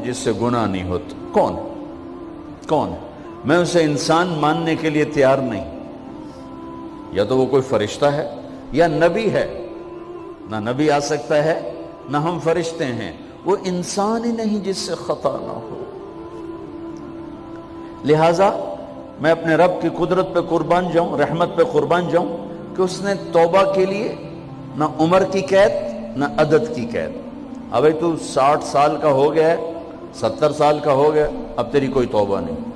جس سے گناہ نہیں ہوتا؟ کون کون؟ میں اسے انسان ماننے کے لیے تیار نہیں. یا تو وہ کوئی فرشتہ ہے یا نبی ہے. نہ نبی آ سکتا ہے نہ ہم فرشتے ہیں. وہ انسان ہی نہیں جس سے خطا نہ ہو. لہذا میں اپنے رب کی قدرت پہ قربان جاؤں، رحمت پہ قربان جاؤں کہ اس نے توبہ کے لیے نہ عمر کی قید نہ عدد کی قید. ابھی تو 60 سال کا ہو گیا ہے، 70 سال کا ہو گیا، اب تیری کوئی توبہ نہیں.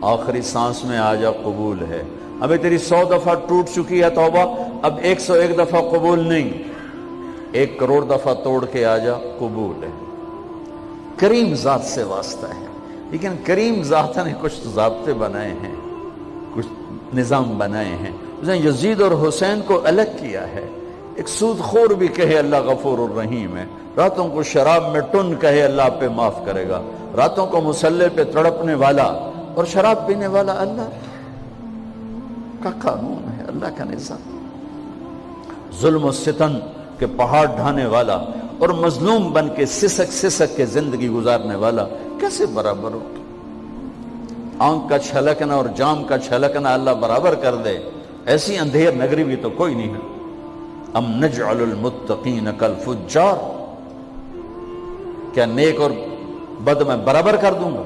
آخری سانس میں آ جا، قبول ہے. ابھی تیری 100 دفعہ ٹوٹ چکی ہے توبہ، اب 101 دفعہ قبول نہیں، 1 کروڑ دفعہ توڑ کے آ جا، قبول ہے. کریم ذات سے واسطہ ہے. لیکن کریم ذات نے کچھ ضابطے بنائے ہیں، کچھ نظام بنائے ہیں. اس نے یزید اور حسین کو الگ کیا ہے. ایک سود خور بھی کہے اللہ غفور الرحیم ہے، راتوں کو شراب میں ٹن کہے اللہ پہ معاف کرے گا. راتوں کو مصلی پہ تڑپنے والا اور شراب پینے والا اللہ کا قانون ہے، اللہ کا نظام. ظلم و ستم کے پہاڑ ڈھانے والا اور مظلوم بن کے سسک سسک کے زندگی گزارنے والا کیسے برابر ہو؟ آنکھ کا چھلکنا اور جام کا چھلکنا اللہ برابر کر دے، ایسی اندھیر نگری بھی تو کوئی نہیں ہے. ام نجعل المتقین کالفجار، کیا نیک اور بد میں برابر کر دوں گا؟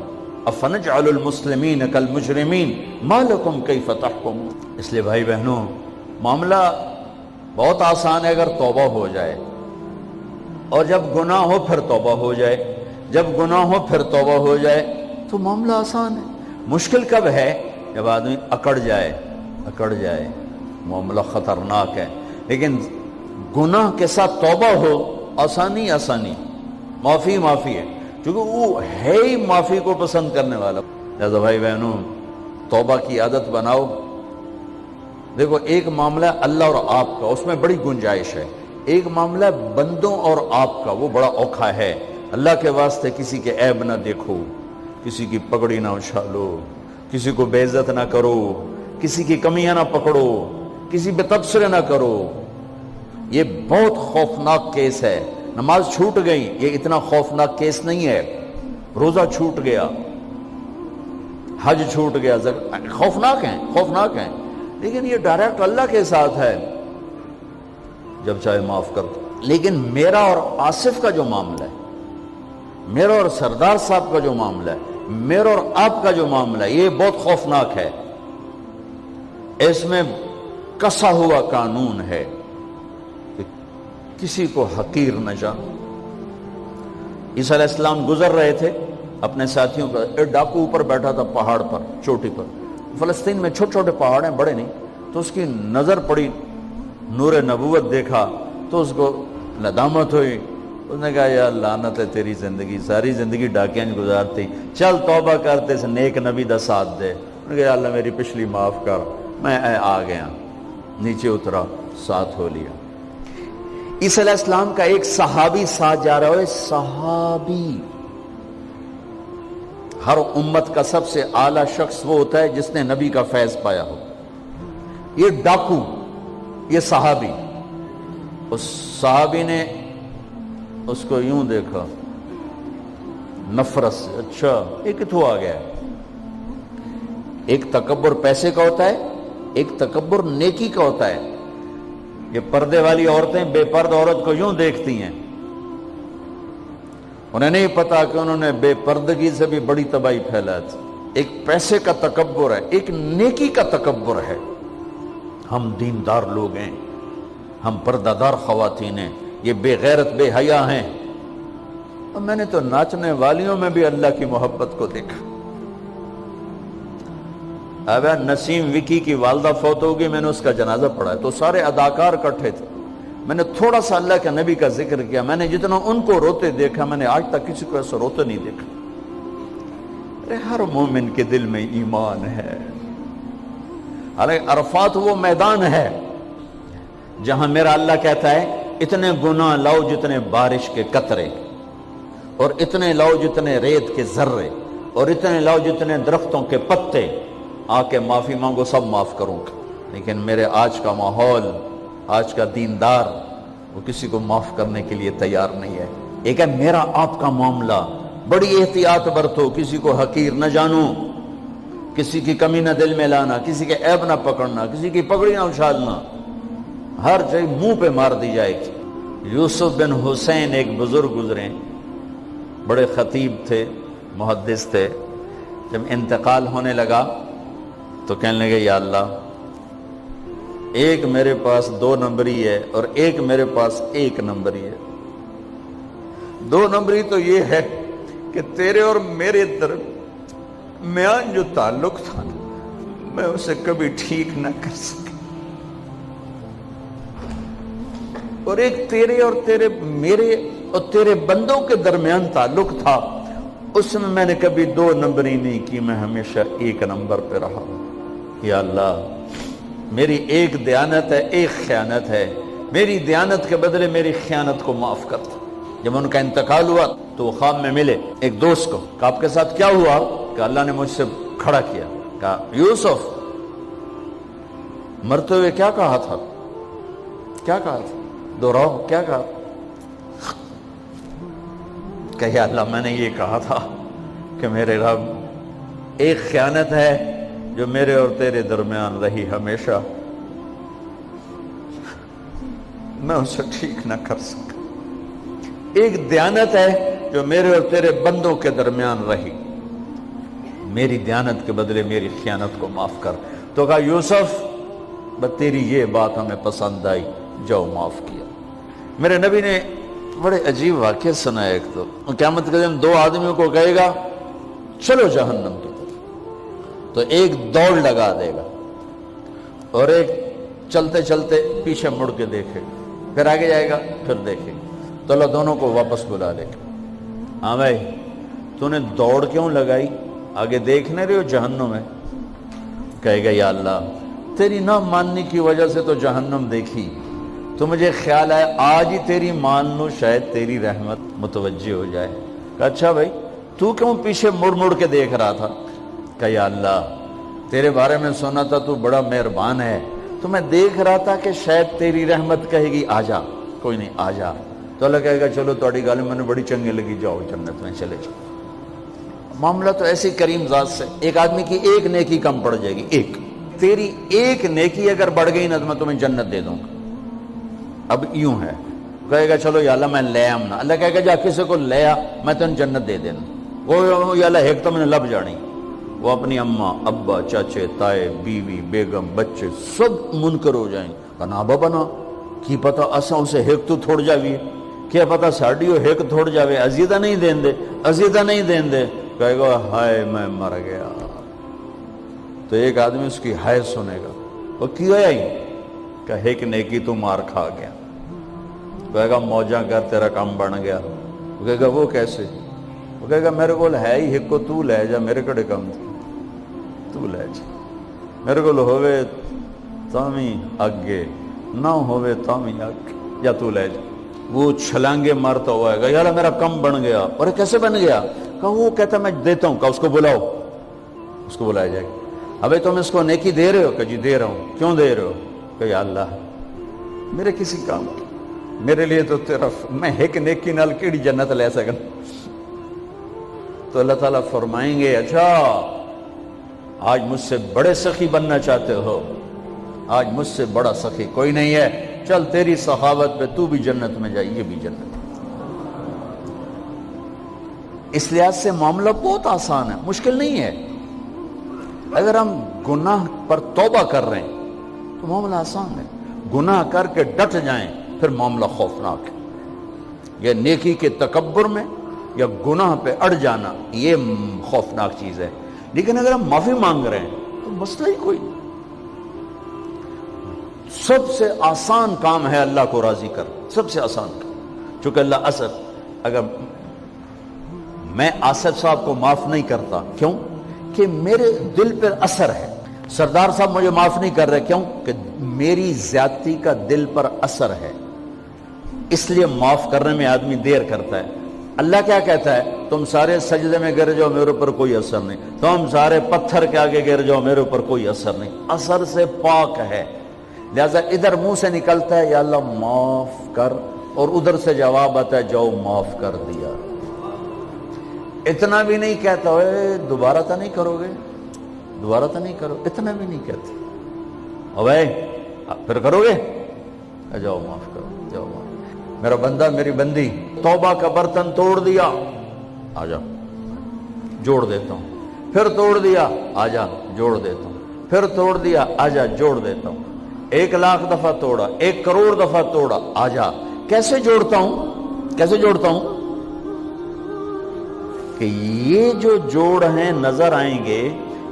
افنجعل المسلمین کالمجرمین ما لکم کیف تحکمون. اس لیے بھائی بہنوں، معاملہ بہت آسان ہے اگر توبہ ہو جائے، اور جب گناہ ہو پھر توبہ ہو جائے. جب گناہ ہو پھر توبہ ہو جائے تو معاملہ آسان ہے. مشکل کب ہے؟ جب آدمی اکڑ جائے، معاملہ خطرناک ہے. لیکن گناہ کے ساتھ توبہ ہو، آسانی، معافی ہے، کیونکہ وہ ہے ہی معافی کو پسند کرنے والا. لہذا بھائی بہنوں، توبہ کی عادت بناؤ. دیکھو، ایک معاملہ اللہ اور آپ کا، اس میں بڑی گنجائش ہے. ایک معاملہ بندوں اور آپ کا، وہ بڑا اوکھا ہے. اللہ کے واسطے کسی کے عیب نہ دیکھو، کسی کی پگڑی نہ اچھالو، کسی کو بے عزت نہ کرو، کسی کی کمیاں نہ پکڑو، کسی پہ تبصرے نہ کرو. یہ بہت خوفناک کیس ہے. نماز چھوٹ گئی، یہ اتنا خوفناک کیس نہیں ہے. روزہ چھوٹ گیا، حج چھوٹ گیا، خوفناک ہیں. لیکن یہ ڈائریکٹ اللہ کے ساتھ ہے، جب چاہے معاف کر دو. لیکن میرا اور آصف کا جو معاملہ ہے، میرا اور سردار صاحب کا جو معاملہ ہے، میرا اور آپ کا جو معاملہ ہے، یہ بہت خوفناک ہے. اس میں کسا ہوا قانون ہے کہ کسی کو حقیر نہ جانو. عیسیٰ علیہ السلام گزر رہے تھے اپنے ساتھیوں کا، ایک ڈاکو اوپر بیٹھا تھا پہاڑ پر، چوٹی پر. فلسطین میں چھوٹے چھوٹے پہاڑ ہیں، بڑے نہیں. تو اس کی نظر پڑی، نور نبوت دیکھا تو اس کو ندامت ہوئی. اس نے کہا یا لعنت ہے تیری زندگی، ساری زندگی ڈاکیاں گزارتی، چل توبہ کرتے سے نیک نبی دا ساتھ دے. انہوں نے کہا یا اللہ میری پچھلی معاف کر. میں آ گیا، نیچے اترا، ساتھ ہو لیا. عیسیٰ علیہ السلام کا ایک صحابی ساتھ جا رہا ہے. صحابی، ہر امت کا سب سے اعلیٰ شخص وہ ہوتا ہے جس نے نبی کا فیض پایا ہو. یہ ڈاکو، یہ صحابی. اس صحابی نے اس کو یوں دیکھا نفرت سے، اچھا یہ کتوں آ گیا. ایک تکبر پیسے کا ہوتا ہے، ایک تکبر نیکی کا ہوتا ہے. یہ پردے والی عورتیں بے پرد عورت کو یوں دیکھتی ہیں، انہیں نہیں پتا کہ انہوں نے بے پردگی سے بھی بڑی تباہی پھیلا تھی. ایک پیسے کا تکبر ہے، ایک نیکی کا تکبر ہے. ہم دیندار لوگ ہیں، ہم پردہ دار خواتین ہیں، یہ بے غیرت بے حیا ہیں. اور میں نے تو ناچنے والیوں میں بھی اللہ کی محبت کو دیکھا. اب نسیم وکی کی والدہ فوت ہوگی، میں نے اس کا جنازہ پڑھا ہے تو سارے اداکار اکٹھے تھے. میں نے تھوڑا سا اللہ کے نبی کا ذکر کیا. میں نے جتنا ان کو روتے دیکھا، میں نے آج تک کسی کو ایسا روتے نہیں دیکھا. ارے ہر مومن کے دل میں ایمان ہے. حالانکہ عرفات وہ میدان ہے جہاں میرا اللہ کہتا ہے اتنے گناہ لاؤ جتنے بارش کے قطرے، اور اتنے لاؤ جتنے ریت کے ذرے، اور اتنے لاؤ جتنے درختوں کے پتے، آ کے معافی مانگو، سب معاف کروں گا. لیکن میرے آج کا ماحول، آج کا دیندار، وہ کسی کو معاف کرنے کے لیے تیار نہیں ہے. ایک ہے میرا آپ کا معاملہ، بڑی احتیاط برتو، کسی کو حقیر نہ جانو، کسی کی کمی نہ دل میں لانا، کسی کے عیب نہ پکڑنا، کسی کی پگڑی نہ اچھالنا، ہر چیز منہ پہ مار دی جائے گی۔ یوسف بن حسین ایک بزرگ گزرے، بڑے خطیب تھے، محدث تھے۔ جب انتقال ہونے لگا تو کہنے لگے یا اللہ، ایک میرے پاس 2 نمبری ہے اور ایک میرے پاس 1 نمبری ہے۔ 2 نمبری تو یہ ہے کہ تیرے اور میرے درمیان جو تعلق تھا میں اسے کبھی ٹھیک نہ کر سکا، اور ایک تیرے اور میرے اور تیرے بندوں کے درمیان تعلق تھا، اس میں نے کبھی 2 نمبری نہیں کی، میں ہمیشہ 1 نمبر پہ رہا۔ یا اللہ، میری ایک دیانت ہے، ایک خیانت ہے، میری دیانت کے بدلے میری خیانت کو معاف کرتا۔ جب ان کا انتقال ہوا تو وہ خواب میں ملے ایک دوست کو، کہ آپ کے ساتھ کیا ہوا؟ کہ اللہ نے مجھ سے کھڑا کیا، کہا یوسف مرتے ہوئے کیا کہا تھا؟ کیا کہا تھا؟ دوہراؤ، کیا کہا؟ کہ یا اللہ، میں نے یہ کہا تھا کہ میرے رب، ایک خیانت ہے جو میرے اور تیرے درمیان رہی ہمیشہ، میں اسے ٹھیک نہ کر سکا۔ ایک دیانت ہے جو میرے اور تیرے بندوں کے درمیان رہی، میری دیانت کے بدلے میری خیانت کو معاف کر۔ تو کہا یوسف، بس تیری یہ بات ہمیں پسند آئی، جاؤ معاف کیا۔ میرے نبی نے بڑے عجیب واقعہ سنا ہے۔ ایک تو قیامت کے دن 2 آدمیوں کو کہے گا چلو جہنم کی طرف، تو ایک دوڑ لگا دے گا اور ایک چلتے چلتے پیچھے مڑ کے دیکھے گا، پھر آگے جائے گا، پھر دیکھے گا، تو اللہ دونوں کو واپس بلا لے گا۔ ہاں بھائی، تو نے دوڑ کیوں لگائی؟ آگے دیکھنے رہے ہو جہنم ہے؟ کہے گا یا اللہ، تیری نہ ماننے کی وجہ سے تو جہنم دیکھی، تو مجھے خیال آیا آج ہی تیری مان لوں، شاید تیری رحمت متوجہ ہو جائے۔ کہا اچھا بھائی، تو کیوں پیچھے مڑ مڑ کے دیکھ رہا تھا؟ کہ یا اللہ، تیرے بارے میں سنا تھا تو بڑا مہربان ہے، تو میں دیکھ رہا تھا کہ شاید تیری رحمت کہے گی آ جا۔ کوئی نہیں، آ جا۔ تو اللہ کہے گا چلو تھوڑی گل میں نے بڑی چنگی لگی، جاؤ جنت میں چلے جاؤ۔ معاملہ تو ایسی کریم ذات سے، ایک آدمی کی ایک نیکی کم پڑ جائے گی، ایک تیری ایک نیکی اگر بڑھ گئی نا تو میں تمہیں جنت دے دوں گا۔ اب یوں ہے، کہے گا چلو یا اللہ میں لے آم نا، اللہ کہے گا جا کسی کو لے آ، میں تمہیں جنت دے دینا۔ وہ یا اللہ ایک تو میں نے لب جانی، وہ اپنی اماں ابا چاچے تائے بیوی بیگم بچے سب منکر ہو جائیں گے۔ نا بابا نا کی پتہ اساں اسے ہیک تو تھوڑ جاوی، کیا پتہ ساڑی ہو ہیک تھوڑ جاوے، عزیدہ نہیں دین دے، عزیدہ نہیں دین دے۔ کہے گا ہائے میں مر گیا۔ تو ایک آدمی اس کی ہائے سنے گا، وہ کی ہویا ہی؟ کہ ایک نیکی تو مار کھا گیا۔ کہے گا موجہ کر تیرا کام بن گیا۔ وہ کہے گا وہ کیسے؟ وہ کہے گا میرے کو ہے ہی ایک کو، تو لے جا، میرے کڑے کم تھی، تو لے جا، میرے کو ہوئے تامی آگے نہ ہوئے تامی آگے، یا تو لے جا۔ وہ چھلانگے مارتا ہوا ہے گا یار میرا کم بن گیا۔ اور کیسے بن گیا؟ کہ وہ کہتا میں دیتا ہوں۔ کہ اس کو بلاؤ، اس کو بلایا جائے گا۔ ابھی تم اس کو نیکی دے رہے ہو؟ کہ جی دے رہا ہوں۔ کیوں دے رہے ہو؟ کہ یا اللہ میرے کسی کام کی، میرے لیے تو تیرا، میں ایک نیکی نال کیڑی جنت لے سکن۔ تو اللہ تعالیٰ فرمائیں گے اچھا آج مجھ سے بڑے سخی بننا چاہتے ہو؟ آج مجھ سے بڑا سخی کوئی نہیں ہے، چل تیری سخاوت پہ تو بھی جنت میں جائے، یہ بھی جنت۔ اس لحاظ سے معاملہ بہت آسان ہے، مشکل نہیں ہے۔ اگر ہم گناہ پر توبہ کر رہے ہیں تو معاملہ آسان ہے، گناہ کر کے ڈٹ جائیں پھر معاملہ خوفناک ہے۔ یہ نیکی کے تکبر میں یا گناہ پہ اڑ جانا یہ خوفناک چیز ہے۔ لیکن اگر ہم معافی مانگ رہے ہیں تو مسئلہ ہی کوئی نہیں۔ سب سے آسان کام ہے اللہ کو راضی کر، سب سے آسان کام۔ چونکہ اللہ اگر میں آصف صاحب کو معاف نہیں کرتا، کیوں؟ کہ میرے دل پر اثر ہے۔ سردار صاحب مجھے معاف نہیں کر رہے، کیوں؟ کہ میری زیادتی کا دل پر اثر ہے، اس لیے معاف کرنے میں آدمی دیر کرتا ہے۔ اللہ کیا کہتا ہے؟ تم سارے سجدے میں گر جاؤ، میرے اوپر کوئی اثر نہیں، تم سارے پتھر کے آگے گر جاؤ، میرے اوپر کوئی اثر نہیں، اثر سے پاک ہے۔ لہذا ادھر منہ سے نکلتا ہے یا اللہ معاف کر، اور ادھر سے جواب آتا ہے جاؤ معاف کر دیا۔ اتنا بھی نہیں کہتا ہوئے دوبارہ تو نہیں کرو گے، دوبارہ تو نہیں کرو، اتنا بھی نہیں کہتے، اوے پھر کرو گے، جاؤ معاف کرو، جاؤ معاف، میرا بندہ میری بندی توبہ کا برتن توڑ دیا، آ جا جوڑ دیتا ہوں، پھر توڑ دیا، آ جا جوڑ دیتا ہوں، پھر توڑ دیا، آ جا جوڑ دیتا ہوں، 1,00,000 دفعہ توڑا، 1 کروڑ دفعہ توڑا، آ جا، کیسے جوڑتا ہوں، کیسے جوڑتا ہوں؟ کہ یہ جو جوڑ ہیں نظر آئیں گے،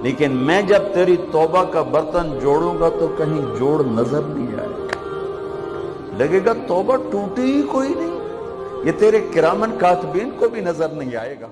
لیکن میں جب تیری توبہ کا برتن جوڑوں گا تو کہیں جوڑ نظر نہیں آئے گا، لگے گا توبہ ٹوٹی ہی کوئی نہیں، یہ تیرے کرامن کاتبین کو بھی نظر نہیں آئے گا۔